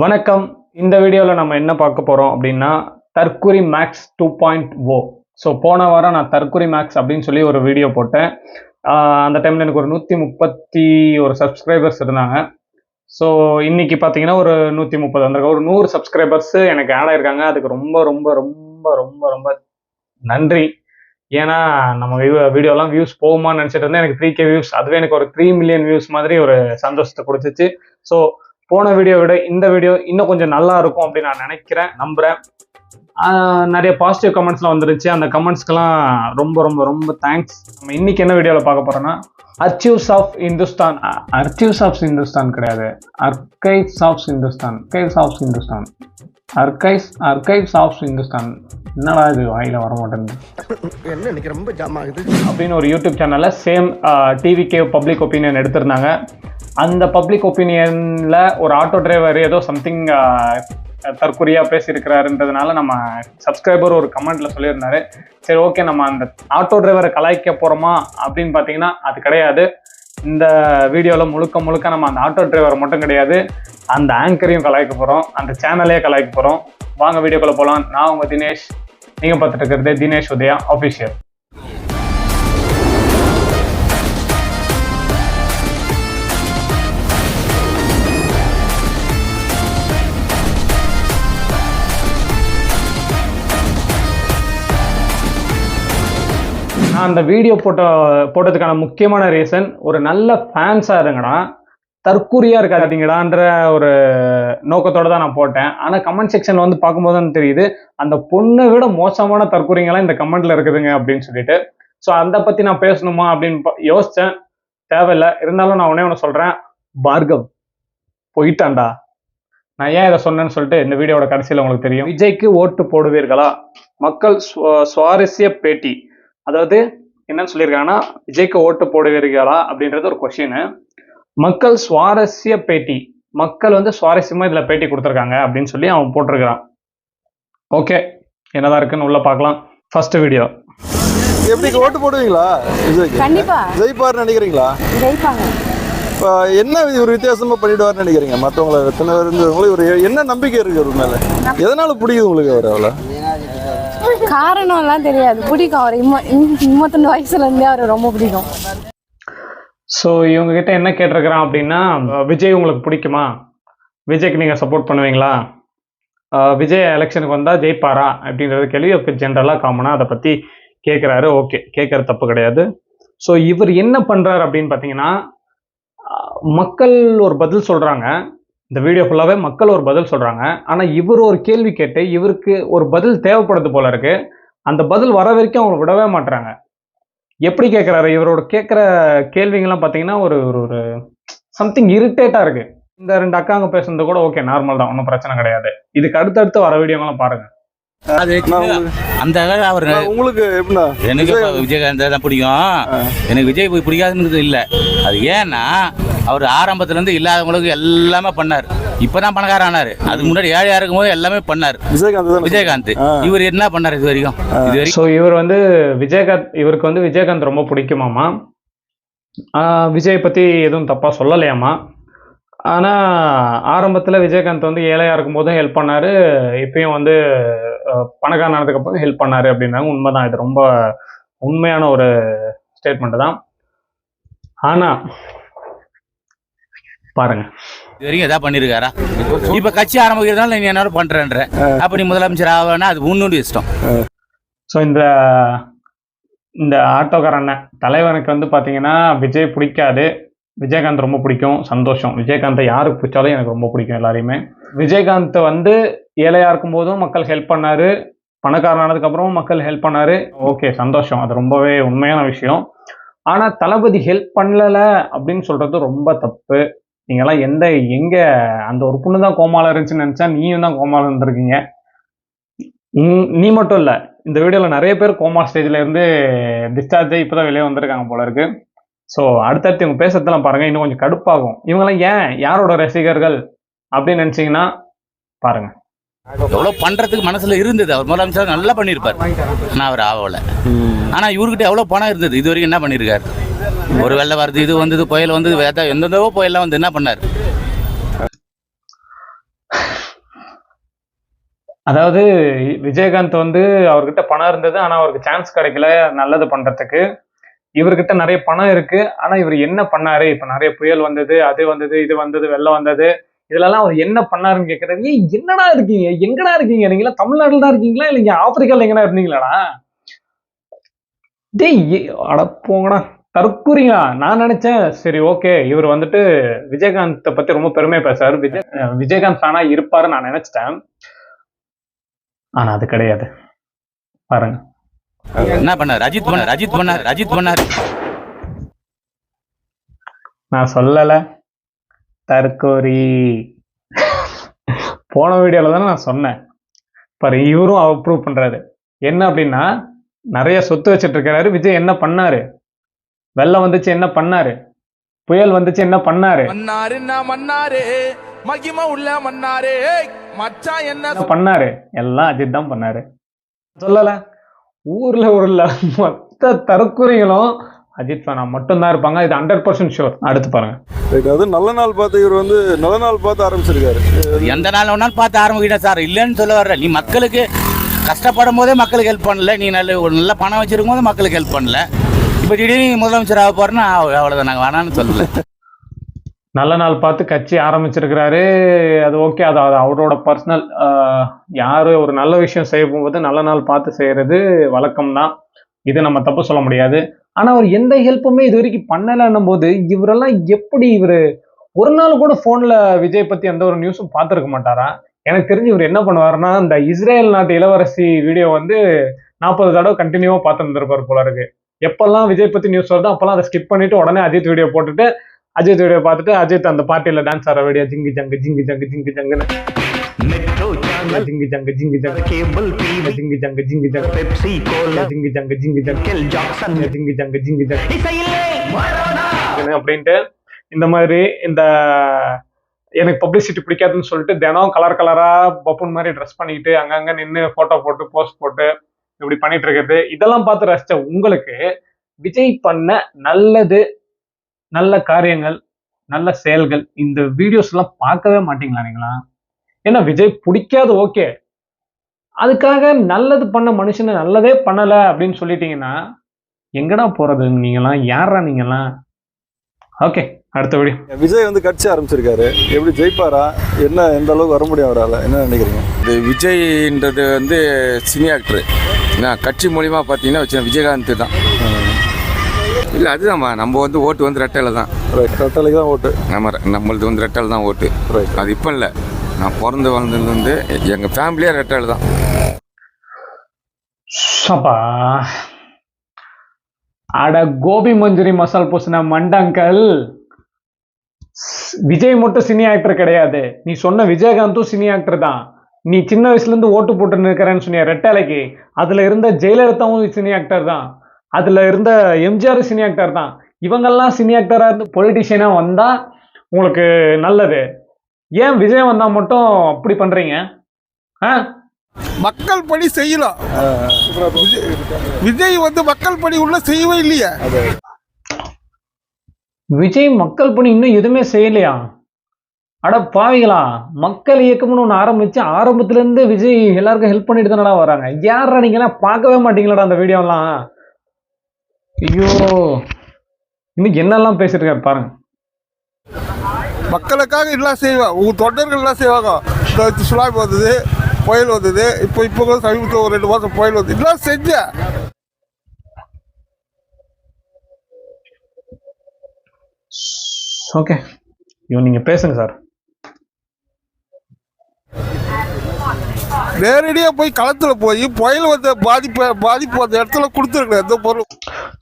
வணக்கம். இந்த வீடியோவில் நம்ம என்ன பார்க்க போகிறோம் அப்படின்னா தற்குறி மேக்ஸ் 2.0. ஸோ போன வாரம் நான் தற்குறி மேக்ஸ் அப்படின்னு சொல்லி ஒரு வீடியோ போட்டேன். அந்த டைமில் எனக்கு ஒரு 131 சப்ஸ்கிரைபர்ஸ் இருந்தாங்க. ஸோ இன்னைக்கு பார்த்தீங்கன்னா ஒரு 130 வந்திருக்க ஒரு 100 சப்ஸ்கிரைபர்ஸ் எனக்கு ஆட் ஆயிருக்காங்க. அதுக்கு ரொம்ப ரொம்ப ரொம்ப ரொம்ப ரொம்ப நன்றி. ஏன்னா நம்ம வீடியோலாம் வியூஸ் போகுமான்னு நினச்சிட்டு இருந்தேன். எனக்கு 3K வியூஸ், அதுவே எனக்கு ஒரு 3 மில்லியன் வியூஸ் மாதிரி ஒரு சந்தோஷத்தை கொடுத்துச்சு. ஸோ போன வீடியோ விட இந்த வீடியோ இன்னும் கொஞ்சம் நல்லா இருக்கும் அப்படின்னு நான் நினைக்கிறேன், நம்புகிறேன். நிறைய பாசிட்டிவ் கமெண்ட்ஸ்லாம் வந்துருச்சு. அந்த கமெண்ட்ஸ்க்கெல்லாம் ரொம்ப ரொம்ப ரொம்ப தேங்க்ஸ். நம்ம இன்னைக்கு என்ன வீடியோவில் பார்க்க போகிறோன்னா archives of Hindustan. Archives of Hindustan கிடையாது, archives of Hindustan. Archives of Hindustan. என்னடா இது வாயில வர மாட்டேங்குது, என்ன இன்னைக்கு ரொம்ப ஜாம் ஆகுது அப்படின்னு ஒரு யூடியூப் சேனலில் சேம் டிவிகே பப்ளிக் ஒப்பீனியன் எடுத்திருந்தாங்க. அந்த பப்ளிக் ஒப்பீனியனில் ஒரு ஆட்டோ டிரைவர் ஏதோ சம்திங் தற்குறியாக பேசியிருக்கிறாருன்றதுனால நம்ம சப்ஸ்கிரைபர் ஒரு கமெண்ட்டில் சொல்லியிருந்தாரு. சரி, ஓகே, நம்ம அந்த ஆட்டோ டிரைவரை கலாய்க்க போகிறோமா அப்படின்னு பார்த்தீங்கன்னா அது கிடையாது. இந்த வீடியோவில் முழுக்க நம்ம அந்த ஆட்டோ டிரைவர் மட்டும் கிடையாது, அந்த ஆங்கரையும் கலாய்க்க போகிறோம், அந்த சேனலையே கலாய்க்க போகிறோம். வாங்க வீடியோக்குள்ளே போகலாம். நான் உங்கள் தினேஷ், நீங்கள் பார்த்துட்டு இருக்கிறது தினேஷ் உதயா ஆஃபிஷியல். நான் அந்த வீடியோ போட்டதுக்கான முக்கியமான ரீசன், ஒரு நல்ல ஃபேன்ஸாக இருங்கடா, தற்குறியாக இருக்காதீங்கடான்ற ஒரு நோக்கத்தோடு தான் நான் போட்டேன். ஆனால் கமெண்ட் செக்ஷனில் வந்து பார்க்கும்போது தான் தெரியுது, அந்த பொண்ணை விட மோசமான தற்குறிங்களாம் இந்த கமெண்ட்டில் இருக்குதுங்க அப்படின்னு சொல்லிட்டு. ஸோ அதை பற்றி நான் பேசணுமா அப்படின்னு யோசித்தேன். தேவையில்லை. இருந்தாலும் நான் ஒன்றே சொல்கிறேன், பார்கவ் போயிட்டான்டா. நான் ஏன் இதை சொன்னேன்னு சொல்லிட்டு இந்த வீடியோட கடைசியில் உங்களுக்கு தெரியும். விஜய்க்கு ஓட்டு போடுவீர்களா? மக்கள் சுவாரஸ்ய பேட்டி. அதாவது என்னன்னு சொல்லியிருக்காங்கன்னா, விஜய்க்கு ஓட்டு போடுவீர்களா அப்படின்றது ஒரு கொஸ்டின். மக்கள் சுவாரஸ்ய பேட்டி, மக்கள் வந்து சுவாரஸ்யமா இதுல பேட்டி கொடுத்துருக்காங்க அப்படின்னு சொல்லி அவன் போட்டிருக்கிறான். ஓகே, என்னதான் இருக்குன்னு உள்ள பார்க்கலாம். First video. எப்படி ஓட்டு போடுவீங்களா? கண்டிப்பா ஜெயிப்பார் நினைக்கிறீங்களா? ஜெயிப்பாங்க. இப்போ என்ன ஒரு வித்தியாசமா பண்ணிடுவார்னு நினைக்கிறீங்க? மற்றவங்களை எத்தனை பேர் இருந்தவங்களும் ஒரு என்ன நம்பிக்கை இருக்கு ஒரு மேல? எதனால பிடிக்குது உங்களுக்கு அவர்? அவ்வளோ காரணம் எல்லாம் தெரியாது, பிடிக்கும் அவர். 32 வயசுல இருந்தே அவர் ரொம்ப பிடிக்கும். ஸோ இவங்க கிட்ட என்ன கேட்டிருக்கிறான் அப்படின்னா, விஜய் உங்களுக்கு பிடிக்குமா? விஜய்க்கு நீங்கள் சப்போர்ட் பண்ணுவீங்களா? விஜய் எலெக்ஷனுக்கு வந்தால் ஜெயிப்பாரா அப்படின்றது கேள்வி ஜென்ரலாக காமனாக அதை பற்றி கேட்குறாரு. ஓகே, கேட்குறது தப்பு கிடையாது. ஸோ இவர் என்ன பண்ணுறாரு அப்படின்னு பார்த்தீங்கன்னா, மக்கள் ஒரு பதில் சொல்கிறாங்க. இந்த வீடியோ ஃபுல்லாகவே மக்கள் ஒரு பதில் சொல்கிறாங்க. ஆனால் இவர் ஒரு கேள்வி கேட்டு இவருக்கு ஒரு பதில் தேவைப்படுது போல இருக்கு. அந்த பதில் வர வரைக்கும் அவங்க விடவே மாட்டுறாங்க. எப்படி கேட்குறாரு? இவரோட கேட்குற கேள்விங்கெல்லாம் பார்த்தீங்கன்னா ஒரு ஒரு சம்திங் இரிட்டேட்டாக இருக்குது. இந்த 2 அக்காங்க பேசுனது கூட ஓகே, நார்மல் தான், ஒன்றும் பிரச்சனை கிடையாது. இதுக்கு அடுத்தடுத்து வர வீடியோங்கெல்லாம் பாருங்கள். அந்த அவர் உங்களுக்கு எப்படின்னா, எனக்கு விஜயகாந்த் தான் பிடிக்கும். எனக்கு விஜய் பிடிக்காதுன்னு இல்லை. அது ஏன்னா அவர் ஆரம்பத்துல இருந்து இல்லாதவங்களுக்கு எல்லாமே பண்ணார். இப்பதான் பணக்காரர் ஆனாரு. அதுக்கு முன்னாடி ஏழையா இருக்கும் போது எல்லாமே பண்ணார் விஜயகாந்த். இவர் என்ன பண்ணார் இது வரைக்கும்? ஸோ இவர் வந்து இவருக்கு வந்து விஜயகாந்த் ரொம்ப பிடிக்குமாமா. விஜய் பத்தி எதுவும் தப்பா சொல்லலையாமா. ஆனால் ஆரம்பத்தில் விஜயகாந்த் வந்து ஏழையாக இருக்கும்போதும் ஹெல்ப் பண்ணார், இப்பயும் வந்து பணக்காரன் ஆனதுக்கப்புறம் ஹெல்ப் பண்ணார் அப்படின்றாங்க. உண்மைதான், இது ரொம்ப உண்மையான ஒரு ஸ்டேட்மெண்ட் தான். ஆனால் பாருங்க, இது வரைக்கும் எதாவது பண்ணியிருக்காரா? இப்போ கட்சி ஆரம்பிக்கிறதுனால நீ என்னோட பண்ணுறேன்ற அப்படி முதலமைச்சர் ஆகணும்னா அது உன்னோட இஷ்டம். ஸோ இந்த ஆட்டோக்கார அண்ணன் தலைவனுக்கு வந்து பார்த்தீங்கன்னா விஜய் பிடிக்காது, விஜயகாந்த் ரொம்ப பிடிக்கும். சந்தோஷம். விஜயகாந்தை யாருக்கு பிடிச்சாலும் எனக்கு ரொம்ப பிடிக்கும் எல்லாரையுமே. விஜயகாந்த் வந்து ஏழையாக இருக்கும் போதும் மக்கள் ஹெல்ப் பண்ணார், பணக்காரனானதுக்கப்புறமும் மக்கள் ஹெல்ப் பண்ணார். ஓகே, சந்தோஷம். அது ரொம்பவே உண்மையான விஷயம். ஆனால் தளபதி ஹெல்ப் பண்ணலை அப்படின்னு சொல்கிறது ரொம்ப தப்பு. நீங்கள்லாம் எங்கே அந்த ஒரு பொண்ணு தான் கோமாவில் இருந்துச்சுன்னு நினச்சா நீயும் தான் கோமாவில் இருந்திருக்கீங்க. நீ மட்டும் இல்லை, இந்த வீடியோவில் நிறைய பேர் கோமா ஸ்டேஜில் இருந்து டிஸ்சார்ஜ் ஆகி இப்போ தான் வெளியே வந்திருக்காங்க போல இருக்கு. ஸோ அடுத்தடுத்து இவங்க பேசுறதெல்லாம் பாருங்கள், இன்னும் கொஞ்சம் கடுப்பாகும். இவங்கெல்லாம் ஏன் யாரோட ரசிகர்கள் அப்படின்னு நினச்சிங்கன்னா பாருங்க. எவ்வளோ பண்ணுறதுக்கு மனசில் இருந்தது. அவர் முதலமைச்சர் நல்லா பண்ணியிருப்பார், ஆனால் அவர் ஆகலை. ஆனால் இவர்கிட்ட எவ்வளோ பணம் இருந்தது, இது வரைக்கும் என்ன பண்ணியிருக்காரு? ஒரு வெள்ளம் வருது, இது வந்தது, புயல் வந்தது, எந்தெந்தவோ புயல்லாம் வந்து என்ன பண்ணார்? அதாவது விஜயகாந்த் வந்து அவர்கிட்ட பணம் இருந்தது, ஆனா அவருக்கு சான்ஸ் கிடைக்கல நல்லது பண்றதுக்கு. இவர்கிட்ட நிறைய பணம் இருக்கு, ஆனா இவர் என்ன பண்ணாரு? இப்ப நிறைய புயல் வந்தது, அது வந்தது, இது வந்தது, வெள்ளம் வந்தது. இதுலலாம் அவர் என்ன பண்ணாருன்னு கேட்கறது. ஏய் என்னடா இருக்கீங்க? எங்கடா இருக்கீங்க? நீங்களாம் தமிழ்நாட்டுல தான் இருக்கீங்களா? இல்ல இங்க ஆப்பிரிக்கால எங்கடா இருந்தீங்களாடா? டேய் அட போங்கடா. தற்குறிங்களா? நான் நினைச்சேன் சரி ஓகே இவர் வந்துட்டு விஜயகாந்த் பத்தி ரொம்ப பெருமையா பேசுறாரு. விஜயகாந்த் ஃபேனா இருப்பாருன்னு நான் நினைச்சிட்டேன். ஆனா அது கிடையாது. பாருங்க. என்ன பண்ணார்? அஜித் பண்ணார். நான் சொல்லல. தற்கொரி. போன வீடியோல தானே நான் சொன்னேன். பாரு இவரும் அப்ரூவ் பண்றாரு. என்ன அப்படின்னா நிறைய சொத்து வச்சிட்டு இருக்காரு. விஜய் என்ன பண்ணாரு? வெள்ளம் வந்துச்சு என்ன பண்ணாரு? புயல் வந்துச்சு என்ன பண்ணாரு? என்ன பண்ணாரு? எல்லாம் அஜித் தான் பண்ணாரு. சொல்லல. ஊர்ல மொத்த தற்கொலைகளும் அஜித் ஃபேனா மட்டும்தான் இருப்பாங்க. இது 100% ஷூர். அடுத்து பாருங்க. அது நல்ல நாள் பார்த்து இவர் வந்து நல்ல நாள் பார்த்து ஆரம்பிச்சிருக்காரு. எந்த நாள் வேணாலும் பார்த்து ஆரம்பிக்கிட்ட சார், இல்லைன்னு சொல்ல வர்ற. நீ மக்களுக்கு கஷ்டப்படும் போதே மக்களுக்கு ஹெல்ப் பண்ணல, நீ நல்ல பணம் வச்சிருக்கும் போது மக்களுக்கு ஹெல்ப் பண்ணல. இப்போ திடீர்னு முதலமைச்சர் ஆக போறேன்னா அவ்வளோதான், நாங்கள் வேணான்னு சொல்லல. நல்ல நாள் பார்த்து கட்சி ஆரம்பிச்சிருக்கிறாரு. அது ஓகே, அது அவரோட பர்சனல். யாரு ஒரு நல்ல விஷயம் செய்ய போகும்போது நல்ல நாள் பார்த்து செய்யறது வழக்கம் தான். இது நம்ம தப்பு சொல்ல முடியாது. ஆனா அவர் எந்த ஹெல்ப்புமே இது வரைக்கும் பண்ணலன்னும் போது இவரெல்லாம் எப்படி ஒரு நாள் கூட போன்ல விஜய் பத்தி எந்த ஒரு நியூஸும் பார்த்துருக்க மாட்டாரா? எனக்கு தெரிஞ்சு இவர் என்ன பண்ணுவாருன்னா இந்த இஸ்ரேல் நாட்டு இளவரசி வீடியோ 40 தடவை கண்டினியூவா பார்த்துருந்துருப்பாரு போல இருக்கு. எப்பெல்லாம் விஜய் பத்தி நியூஸ் வருதோ அப்பெல்லாம் அதை ஸ்கிப் பண்ணிட்டு உடனே அஜித் வீடியோ போட்டுட்டு அஜித் வீடியோ பார்த்துட்டு அஜித் அந்த பார்ட்டியில டான்ஸ் ஆடுற வீடியோ ஜிங்கு ஜங்கு ஜிங்கு ஜங்கு ஜிங்கு ஜங்குன்னு ஜிங்கு ஜங்கு ஜிங்கு ஜங்கு கேபிள் டிவி ஜிங்கு ஜங்கு ஜிங்கு ஜங்கு பெப்சி கோலா ஜிங்கு ஜங்கு ஜிங்கு ஜங்கு கெல் ஜாக்சன் ஜிங்கு ஜங்கு ஜிங்கு ஜங்கு அப்படின்ட்டு இந்த மாதிரி இந்த எனக்கு பப்ளிசிட்டி பிடிக்காதுன்னு சொல்லிட்டு தினம் கலர் கலரா பப்புன் மாதிரி ட்ரெஸ் பண்ணிக்கிட்டு அங்கங்க நின்று போட்டோ போட்டு போஸ்ட் போட்டு இப்படி பண்ணிட்டு இருக்கிறது இதெல்லாம் பார்த்து ரசிச்ச உங்களுக்கு விஜய் பண்ண நல்ல காரியங்கள் நல்ல செயல்கள் இந்த வீடியோஸ் எல்லாம் பார்க்கவே மாட்டீங்களா நீங்களா? ஏன்னா விஜய் பிடிக்காது ஓகே, அதுக்காக நல்லது பண்ண மனுஷனை நல்லதே பண்ணல அப்படின்னு சொல்லிட்டீங்கன்னா எங்கடா போறது நீங்களாம்? யாரா நீங்களாம்? ஓகே, அடுத்த வீடியோ. விஜய் வந்து கட்சி ஆரம்பிச்சிருக்காரு, எப்படி ஜெயிப்பாரா? என்ன எந்த அளவுக்கு வர முடியும் அவரால்? என்ன நினைக்கிறீங்க? இது விஜய்ன்றது வந்து சினி ஆக்டரு. நான் கட்சி மூலிமா பார்த்தீங்கன்னா வச்சு விஜயகாந்த் தான். இல்லை அதுதான்மா, நம்ம வந்து ஓட்டு வந்து ரெட்டையில் தான். ரெட்டலைக்கு தான் ஓட்டு. நம்மளது வந்து ரெட்டையில் தான் ஓட்டு. அது இப்போ இல்லை, நான் பிறந்து வளர்ந்ததுலேருந்து எங்கள் ஃபேமிலியே ரெட்டையில் தான். அட கோபி மஞ்சூரி மசால் பூசின மண்டங்கள். விஜய் மட்டும் சினி ஆக்டர் கிடையாது, நீ சொன்ன விஜயகாந்தும் சினி ஆக்டர் தான். நீ சின்ன வயசுல இருந்து ஓட்டு போட்டு இருக்கிறேன்னு சொன்னிய ரெட்டலைக்கு, அதுல இருந்த ஜெயலலிதாவும் சினி ஆக்டர் தான், அதுல இருந்த எம்ஜிஆர் சினி ஆக்டர் தான். இவங்கெல்லாம் சினி ஆக்டரா இருந்து பொலிட்டிஷியனா வந்தா உங்களுக்கு நல்லது. ஏன் விஜய் வந்தா மட்டும் அப்படி பண்றீங்க? மக்கள் பணி செய்யலாம். விஜய் வந்து மக்கள் பணி உள்ள செய்யவே இல்லையா? விஜய் மக்கள் பணி இன்னும் எதுவுமே செய்யலையா? அட பாவிகளா, மக்கள் இயக்கம்னு ஒன்று ஆரம்பிச்சு ஆரம்பத்துல இருந்து விஜய் எல்லாருக்கும் ஹெல்ப் பண்ணிட்டு தானடா வராங்க. யாரா நீங்க பார்க்கவே மாட்டீங்களாடா அந்த வீடியோலாம்? ஐயோ, இன்னைக்கு என்னெல்லாம் பேசிட்டு இருக்காரு பாருங்க. மக்களுக்காக எல்லாம் செய்வாங்க, உங்க தொண்டர்கள் எல்லாம் செய்வாங்க. சுனாமி வந்தது, புயல் வந்தது, இப்போ சமீபத்தில் ஒரு 2 மாதம் புயல் வந்து இதெல்லாம் செஞ்ச. ஓகே, நீங்க பேசுங்க சார். நேரடியா போய் களத்துல போய் புயல் வந்த பாதிப்பு அந்த இடத்துல கொடுத்துருக்கேன் எந்த பொருள்.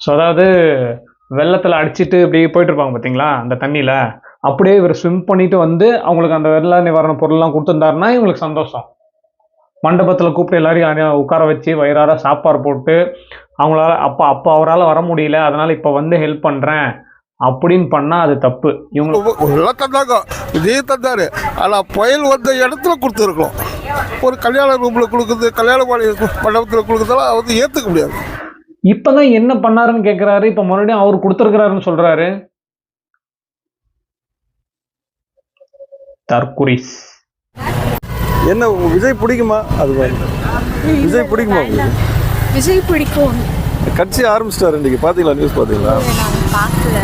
ஸோ அதாவது வெள்ளத்தில் அடிச்சுட்டு இப்படி போயிட்டு இருப்பாங்க பார்த்தீங்களா அந்த தண்ணியில், அப்படியே இவர் ஸ்விம் பண்ணிட்டு வந்து அவங்களுக்கு அந்த வெள்ள நிவாரண பொருள்லாம் கொடுத்துருந்தாருன்னா இவங்களுக்கு சந்தோஷம். மண்டபத்தில் கூப்பிட்டு எல்லாரையும் உட்கார வச்சு வயிறார சாப்பாடு போட்டு அவங்களால அப்போ அவரால் வர முடியல அதனால இப்போ வந்து ஹெல்ப் பண்ணுறேன் அப்படின்னு பண்ணா அது தப்பு. இவங்க தந்தாங்க, விஜய் தந்தாரு, ஆனால் புயல் வந்த இடத்துல கொடுத்துருக்கோம். ஒரு கல்யாண ரூம்ல கொடுக்குறது, கல்யாண மண்டபத்தில் கொடுக்குறதெல்லாம் வந்து ஏற்றுக்க முடியாது. இப்பதான் என்ன பண்ணாருன்னு கேட்கிறாரு, இப்ப மறுபடியும் அவர் கொடுத்துருக்கிறாருன்னு சொல்றாரு. தற்குறிஸ். என்ன விஜய் பிடிக்குமா? அது மாதிரி விஜய் பிடிக்குமா உங்களுக்கு? விஜய் பிடிக்கும். கட்சி ஆரம்பிச்சிட்டாரு இன்னைக்கு, பார்த்தீங்களா? நியூஸ் பார்த்தீங்களா? பார்க்கல.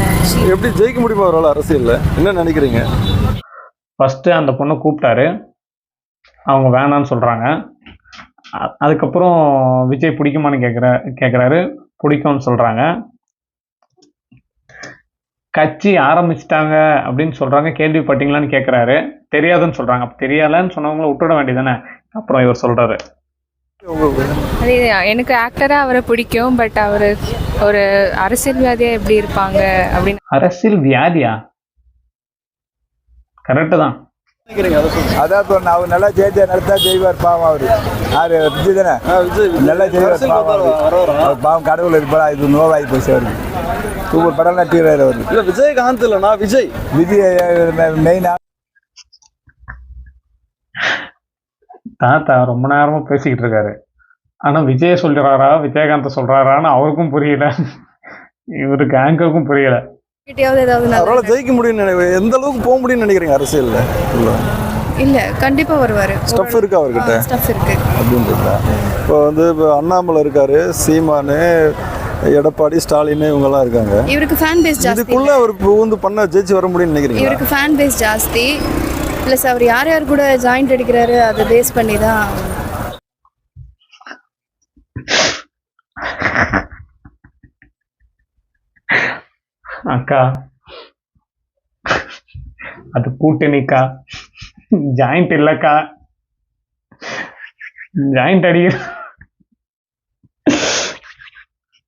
எப்படி ஜெயிக்க முடியுமா அவரால் அரசியலில்? என்ன நினைக்கிறீங்க? ஃபஸ்ட்டு அந்த பொண்ணை கூப்பிட்டாரு, அவங்க வேணான்னு சொல்கிறாங்க. அதுக்கப்புறம் விஜய் பிடிக்குமான்னு கேட்குறாரு, பிடிக்கும்னு சொல்கிறாங்க. கட்சி ஆரம்பிச்சிட்டாங்க அப்படின்னு சொல்கிறாங்க, கேள்விப்பட்டீங்களான்னு கேட்குறாரு, தெரியாதுன்னு சொல்கிறாங்க. அப்போ தெரியலன்னு சொன்னவங்கள விட்டுட வேண்டியதானே? அப்புறம் இவர் சொல்கிறாரு, அது எனக்கு ஆக்டராக அவரை பிடிக்கும், பட் அவர் ஒரு அரசியல்வாதியாக எப்படி இருப்பாங்க அப்படின்னு. அரசியல் வியாதியா? கரெக்டு தான். அதான் இப்போ அவர் நல்லா நடத்தா செய்வார் பாவம். அவர் யார்? விஜய் தானே? விஜய் நல்லா செய்வார் பாவம். அவர் பாவம் கடவுள் இருப்பா. இது நோவாகி போச்சு அவருக்கு. சூப்பர் படம் நட்டிடுறாரு அவர். இல்லை விஜயகாந்த் இல்லைண்ணா, விஜய் மெயினாக. தாத்தா ரொம்ப நேரமாக பேசிக்கிட்டு இருக்காரு. ஆனால் விஜய சொல்கிறாரா விஜயகாந்த் சொல்கிறாரான்னு அவருக்கும் புரியல, இவருக்கு ஆங்கருக்கும் புரியல. ஏதாவது அவரால் ஜெயிக்க முடியும்னு எந்த அளவுக்கு போக முடியும்னு நினைக்கிறீங்க அரசியலில்? இல்லை, கண்டிப்பாக வருவார். ஸ்டஃப் இருக்கு அவர்கிட்ட ஸ்டஃப் இருக்கு அப்படின்றதா? இப்போ வந்து இப்போ அண்ணாமலை இருக்காரு, சீமானு, எடப்பாடி, ஸ்டாலின் இவங்கெல்லாம் இருக்காங்க. இவருக்கு ஃபேன் பேஸ் ஜாஸ்தி. இதுக்குள்ள அவர் வந்து பண்ண ஜெயிச்சு வர முடியும்னு நினைக்கிறீங்க? இவருக்கு ஃபேன் பேஸ் ஜாஸ்தி, ப்ளஸ் அவர் யார் யார் கூட ஜாயிண்ட் அடிக்கிறாரு அதை பேஸ் பண்ணி தான். அக்கா, அது கூட்டணிக்கா, ஜாயிண்ட் இல்லக்கா, ஜாயிண்ட் அடி.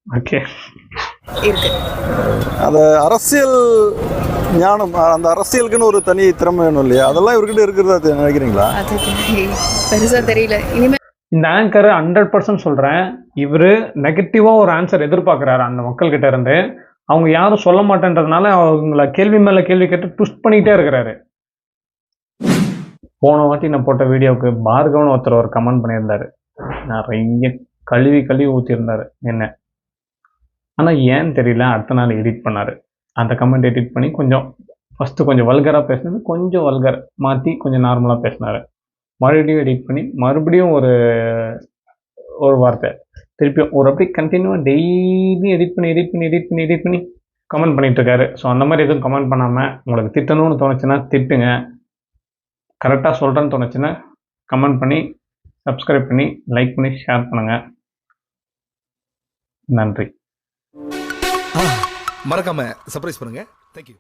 ஓகே, இருக்கு அந்த அரசியல் ஞானம், அந்த அரசியலுக்குன்னு ஒரு தனி திறமை வேணும் இல்லையா? அதெல்லாம் இவர்கிட்ட இருக்கிறதா நினைக்கிறீங்களா? அது பெருசாக தெரியல. இனிமேல் இந்த ஆங்கர் 100% சொல்கிறேன், இவர் நெகட்டிவாக ஒரு ஆன்சர் எதிர்பார்க்குறாரு அந்த மக்கள்கிட்ட இருந்து. அவங்க யாரும் சொல்ல மாட்டேன்றதுனால அவங்கள கேள்வி மேலே கேள்வி கேட்டு ட்விஸ்ட் பண்ணிகிட்டே இருக்கிறாரு. போன வாட்டி நான் போட்ட வீடியோவுக்கு பார்கவன் ஒருத்தர் ஒரு கமெண்ட் பண்ணியிருந்தாரு, நிறைய கழுவி ஊற்றிருந்தார் என்ன. ஆனால் ஏன்னு தெரியல, அடுத்த நாள் எடிட் பண்ணார். அந்த கமெண்ட் எடிட் பண்ணி ஃபஸ்ட்டு கொஞ்சம் வல்கராக பேசினது, கொஞ்சம் வல்கர் மாற்றி கொஞ்சம் நார்மலாக பேசினார். மறுபடியும் எடிட் பண்ணி மறுபடியும் ஒரு வார்த்தை திருப்பியும் ஒரு அப்படி கண்டினியூவாக டெய்லி எடிட் பண்ணி கமெண்ட் பண்ணிகிட்ருக்காரு. ஸோ அந்த மாதிரி எதுவும் கமெண்ட் பண்ணாமல், உங்களுக்கு திட்டணும்னு தோணுச்சுன்னா திட்டுங்க, கரெக்டாக சொல்கிறேன்னு தோணுச்சுன்னா கமெண்ட் பண்ணி சப்ஸ்கிரைப் பண்ணி லைக் பண்ணி ஷேர் பண்ணுங்கள். நன்றி. மறக்காம சர்ப்ரைஸ் பண்ணுங்க. தேங்க்யூ.